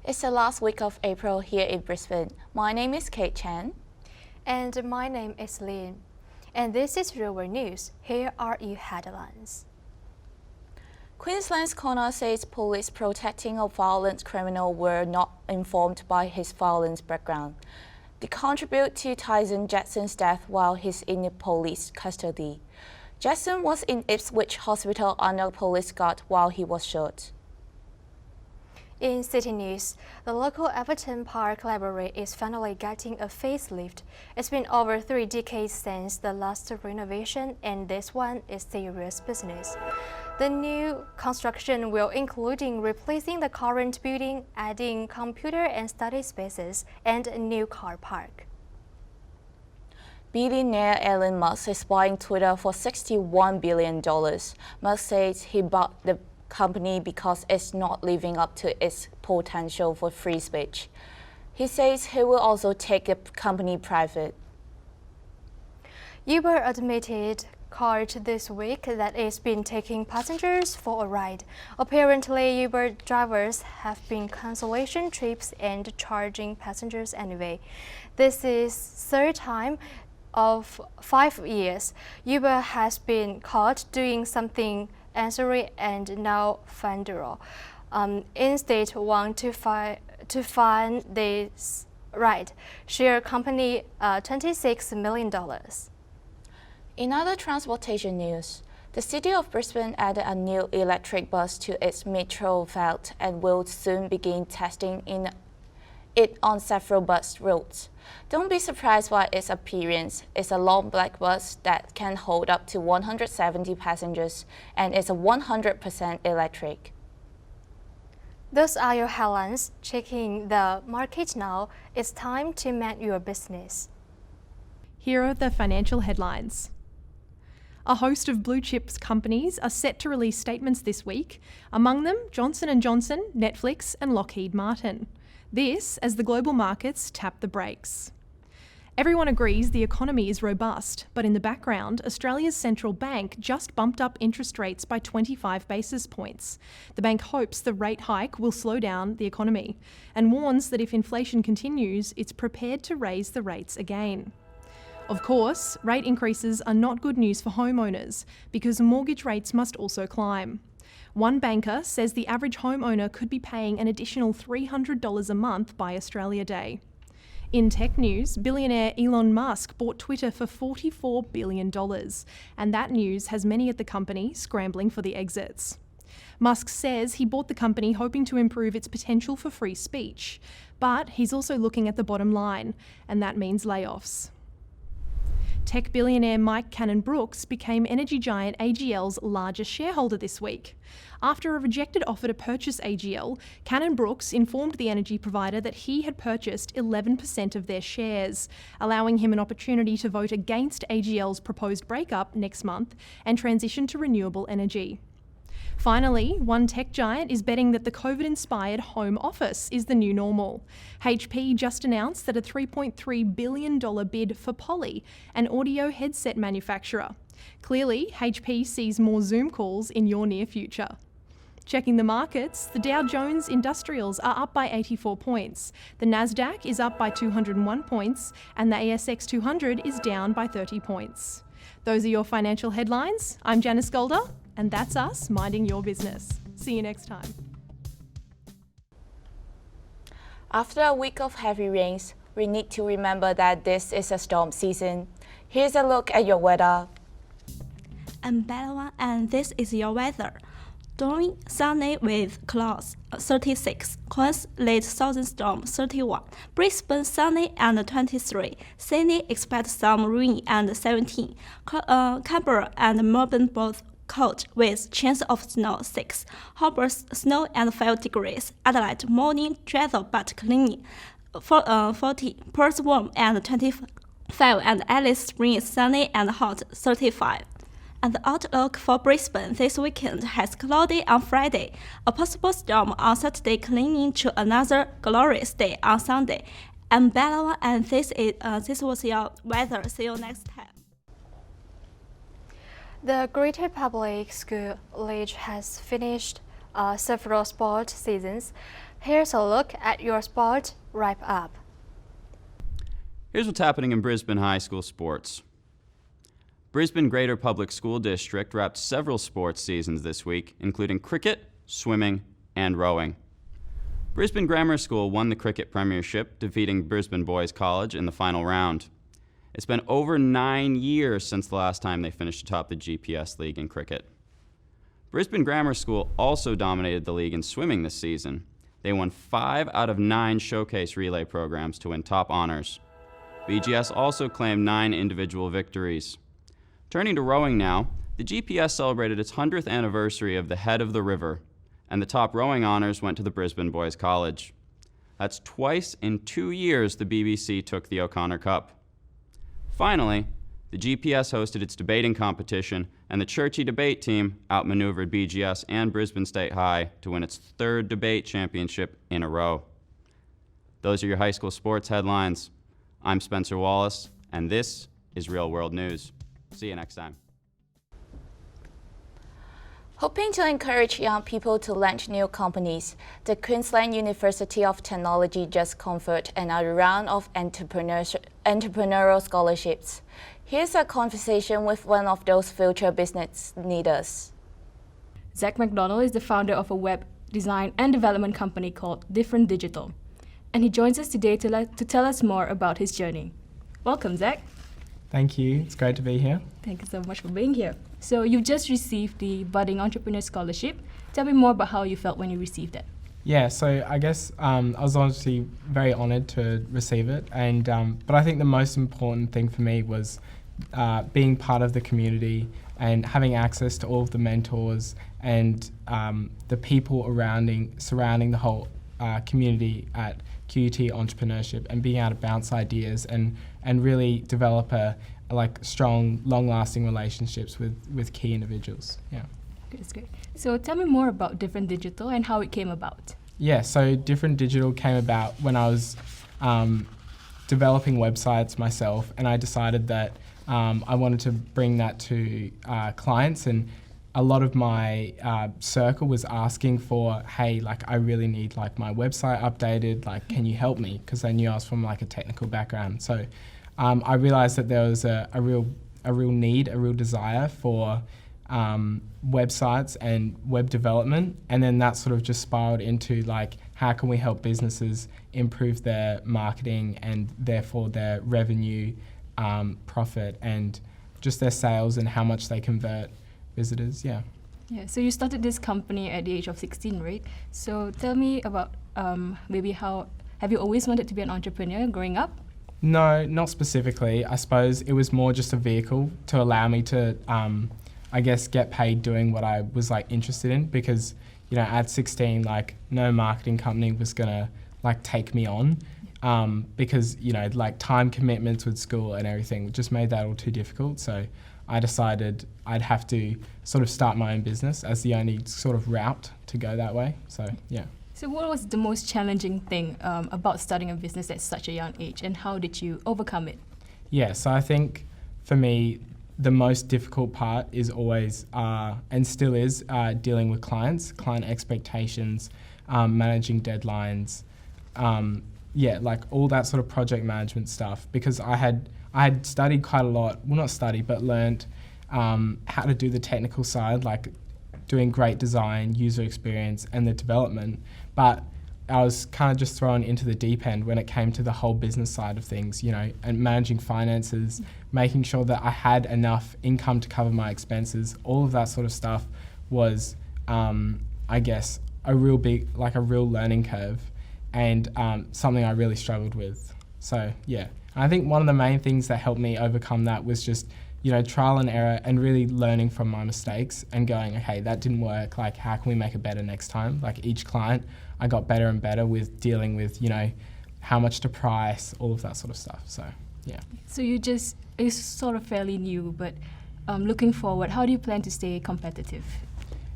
It's the last week of April here in Brisbane. My name is Kate Chan. And my name is Lynne. And this is Real World News. Here are your headlines. Queensland's coroner says police protecting a violent criminal were not informed by his violent background. They contribute to Tyson Jackson's death while he's in police custody. Jackson was in Ipswich Hospital under police guard while he was shot. In city news, the local Everton Park Library is finally getting a facelift. It's been over 3 decades since the last renovation, and this one is serious business. The new construction will include replacing the current building, adding computer and study spaces, and a new car park. Billionaire Elon Musk is buying Twitter for $61 billion. Musk says he bought the company because it's not living up to its potential for free speech. He says he will also take the company private. Uber admitted court this week that it's been taking passengers for a ride. Apparently, Uber drivers have been canceling trips and charging passengers anyway. This is third time of 5 years Uber has been caught doing something ancillary and now federal. Instead, want to fine this ride share company $26 million. In other transportation news, the city of Brisbane added a new electric bus to its metro fleet and will soon begin testing it on several bus routes. Don't be surprised by its appearance. It's a long black bus that can hold up to 170 passengers and it's a 100% electric. Those are your headlines. Checking the market now, it's time to mind your business. Here are the financial headlines. A host of blue chips companies are set to release statements this week, among them Johnson & Johnson, Netflix and Lockheed Martin. This as the global markets tap the brakes. Everyone agrees the economy is robust, but in the background, Australia's central bank just bumped up interest rates by 25 basis points. The bank hopes the rate hike will slow down the economy and warns that if inflation continues, it's prepared to raise the rates again. Of course, rate increases are not good news for homeowners because mortgage rates must also climb. One banker says the average homeowner could be paying an additional $300 a month by Australia Day. In tech news, billionaire Elon Musk bought Twitter for $44 billion, and that news has many at the company scrambling for the exits. Musk says he bought the company hoping to improve its potential for free speech, but he's also looking at the bottom line, and that means layoffs. Tech billionaire Mike Cannon-Brookes became energy giant AGL's largest shareholder this week. After a rejected offer to purchase AGL, Cannon-Brookes informed the energy provider that he had purchased 11% of their shares, allowing him an opportunity to vote against AGL's proposed breakup next month and transition to renewable energy. Finally, one tech giant is betting that the COVID-inspired home office is the new normal. HP just announced that a $3.3 billion bid for Poly, an audio headset manufacturer. Clearly, HP sees more Zoom calls in your near future. Checking the markets, the Dow Jones Industrials are up by 84 points, the Nasdaq is up by 201 points, and the ASX 200 is down by 30 points. Those are your financial headlines. I'm Janice Golder. And that's us minding your business. See you next time. After a week of heavy rains, we need to remember that this is a storm season. Here's a look at your weather. I'm Bella, and this is your weather. Dawn sunny with clouds 36, Cairns late southern storm 31, Brisbane sunny and 23, Sydney expect some rain and 17, Canberra and Melbourne both cold with chance of snow 6, Hobart snow and 5 degrees, Adelaide morning drizzle but clean 40, Perth warm and 25, and Alice spring sunny and hot 35. And the outlook for Brisbane this weekend has cloudy on Friday, a possible storm on Saturday clinging to another glorious day on Sunday. I'm Bella, and this was your weather. See you next time. The Greater Public School League has finished several sport seasons. Here's a look at your sport wrap-up. Here's what's happening in Brisbane High School sports. Brisbane Greater Public School District wrapped several sports seasons this week, including cricket, swimming, and rowing. Brisbane Grammar School won the cricket premiership, defeating Brisbane Boys College in the final round. It's been over 9 years since the last time they finished atop the GPS League in cricket. Brisbane Grammar School also dominated the league in swimming this season. They won 5 out of 9 showcase relay programs to win top honors. BGS also claimed 9 individual victories. Turning to rowing now, the GPS celebrated its 100th anniversary of the Head of the River, and the top rowing honors went to the Brisbane Boys College. That's twice in 2 years the BBC took the O'Connor Cup. Finally, the GPS hosted its debating competition, and the Churchy debate team outmaneuvered BGS and Brisbane State High to win its 3rd debate championship in a row. Those are your high school sports headlines. I'm Spencer Wallace, and this is Real World News. See you next time. Hoping to encourage young people to launch new companies, the Queensland University of Technology just conferred another round of entrepreneurial scholarships. Here's a conversation with one of those future business leaders. McDonald is the founder of a web design and development company called Different Digital, and he joins us today to tell us more about his journey. Welcome, Zach. Thank you. It's great to be here. Thank you so much for being here. So you just received the Budding Entrepreneur Scholarship. Tell me more about how you felt when you received it. Yeah, so I guess I was honestly very honoured to receive it, and but I think the most important thing for me was being part of the community and having access to all of the mentors and the people surrounding the whole community at QUT Entrepreneurship, and being able to bounce ideas and really develop strong, long-lasting relationships with key individuals. Yeah. That's great. So tell me more about Different Digital and how it came about. Yeah, so Different Digital came about when I was developing websites myself, and I decided that I wanted to bring that to clients, and a lot of my circle was asking for, hey, I really need my website updated, can you help me? Because they knew I was from a technical background. So I realized that there was a real need, a real desire for websites and web development, and then that sort of just spiraled into how can we help businesses improve their marketing and therefore their revenue, profit, and just their sales and how much they convert visitors. Yeah, so you started this company at the age of 16, right? So tell me about maybe how, have you always wanted to be an entrepreneur growing up? No, not specifically. I suppose it was more just a vehicle to allow me to I guess get paid doing what I was interested in, because at 16 no marketing company was gonna take me on, because time commitments with school and everything just made that all too difficult. So I decided I'd have to sort of start my own business as the only sort of route to go that way. So yeah. So what was the most challenging thing about starting a business at such a young age, and how did you overcome it? Yeah, so I think for me, the most difficult part is always, and still is, dealing with client expectations, managing deadlines, all that sort of project management stuff, because I had studied quite a lot, well not studied, but learned how to do the technical side, doing great design, user experience, and the development, but I was kind of just thrown into the deep end when it came to the whole business side of things, and managing finances, making sure that I had enough income to cover my expenses. All of that sort of stuff was, I guess, a real learning curve, and something I really struggled with. So yeah, and I think one of the main things that helped me overcome that was just, trial and error, and really learning from my mistakes and going, okay, that didn't work. How can we make it better next time? Each client, I got better and better with dealing with, how much to price, all of that sort of stuff. So yeah. So it's sort of fairly new, but looking forward, how do you plan to stay competitive?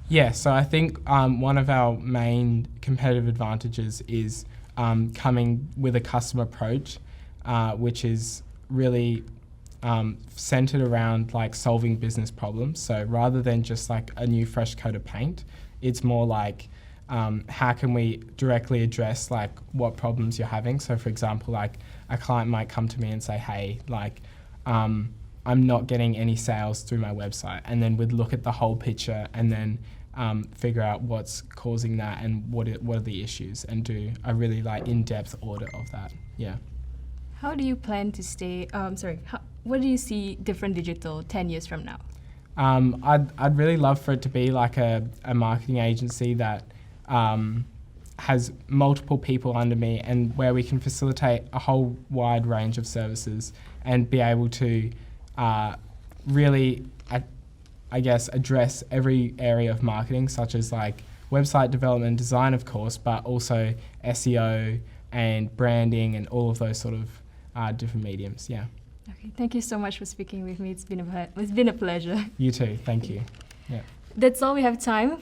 Yeah, so I think one of our main competitive advantages is coming with a customer approach, which is really centered around solving business problems. So rather than just a new fresh coat of paint, it's more how can we directly address like what problems you're having. So for example, like a client might come to me and say, hey, like I'm not getting any sales through my website, and then we'd look at the whole picture and then figure out what's causing that and what are the issues, and do a really like in-depth audit of that. Yeah. How do you plan to stay, what do you see Different Digital 10 years from now? I'd really love for it to be like a marketing agency that has multiple people under me, and where we can facilitate a whole wide range of services and be able to really, I guess, address every area of marketing, such as like website development, design of course, but also SEO and branding and all of those sort of different mediums. Yeah. Okay, thank you so much for speaking with me. It's been a pleasure. You too, thank you. Yeah. That's all we have time.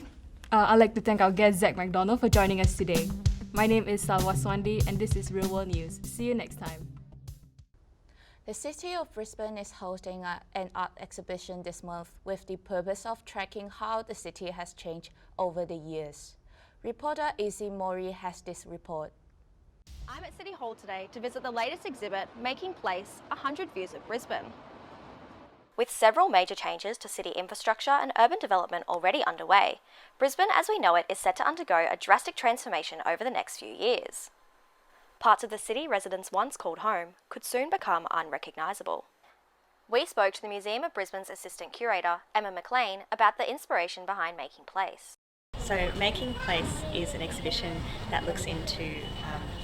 I'd like to thank our guest Zach McDonald for joining us today. My name is Salwa Swandi, and this is Real World News. See you next time. The City of Brisbane is hosting an art exhibition this month with the purpose of tracking how the city has changed over the years. Reporter Izzy Mori has this report. I'm at City Hall today to visit the latest exhibit, Making Place, 100 Views of Brisbane. With several major changes to city infrastructure and urban development already underway, Brisbane as we know it is set to undergo a drastic transformation over the next few years. Parts of the city residents once called home could soon become unrecognisable. We spoke to the Museum of Brisbane's Assistant Curator, Emma McLean, about the inspiration behind Making Place. So Making Place is an exhibition that looks into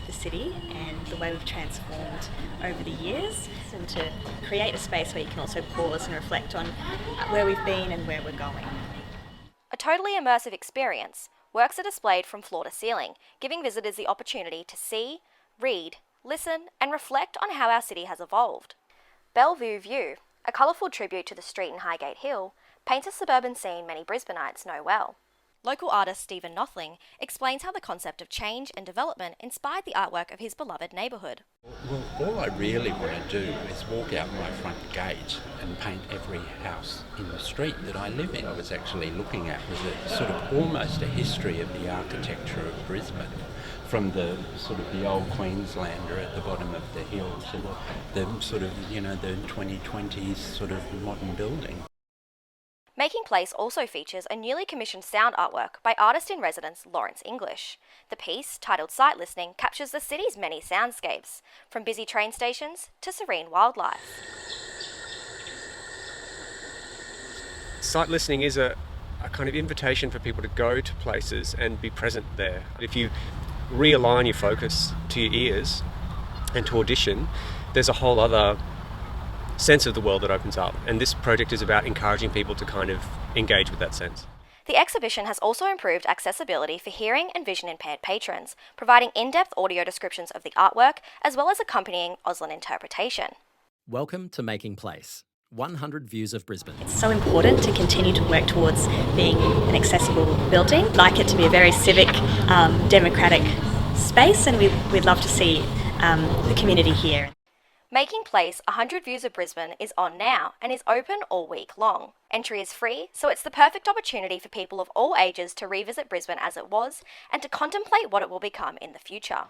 the city and the way we've transformed over the years, and to create a space where you can also pause and reflect on where we've been and where we're going. A totally immersive experience, works are displayed from floor to ceiling, giving visitors the opportunity to see, read, listen and reflect on how our city has evolved. Bellevue View, a colourful tribute to the street in Highgate Hill, paints a suburban scene many Brisbaneites know well. Local artist Stephen Nothling explains how the concept of change and development inspired the artwork of his beloved neighbourhood. Well, all I really want to do is walk out my front gate and paint every house in the street that I live in. I was actually looking at was a sort of almost a history of the architecture of Brisbane, from the sort of the old Queenslander at the bottom of the hill to the sort of, you know, the 2020s sort of modern building. Making Place also features a newly commissioned sound artwork by artist-in-residence Lawrence English. The piece, titled Sight Listening, captures the city's many soundscapes, from busy train stations to serene wildlife. Sight listening is a kind of invitation for people to go to places and be present there. If you realign your focus to your ears and to audition, there's a whole other sense of the world that opens up, and this project is about encouraging people to kind of engage with that sense. The exhibition has also improved accessibility for hearing and vision impaired patrons, providing in-depth audio descriptions of the artwork as well as accompanying Auslan interpretation. Welcome to Making Place, 100 Views of Brisbane. It's so important to continue to work towards being an accessible building. I'd like it to be a very civic, democratic space, and we'd love to see the community here. Making Place 100 Views of Brisbane is on now and is open all week long. Entry is free, so it's the perfect opportunity for people of all ages to revisit Brisbane as it was and to contemplate what it will become in the future.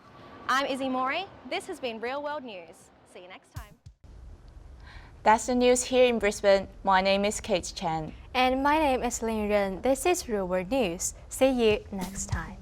I'm Izzy Mori. This has been Real World News. See you next time. That's the news here in Brisbane. My name is Kate Chan. And my name is Lynne. This is Real World News. See you next time.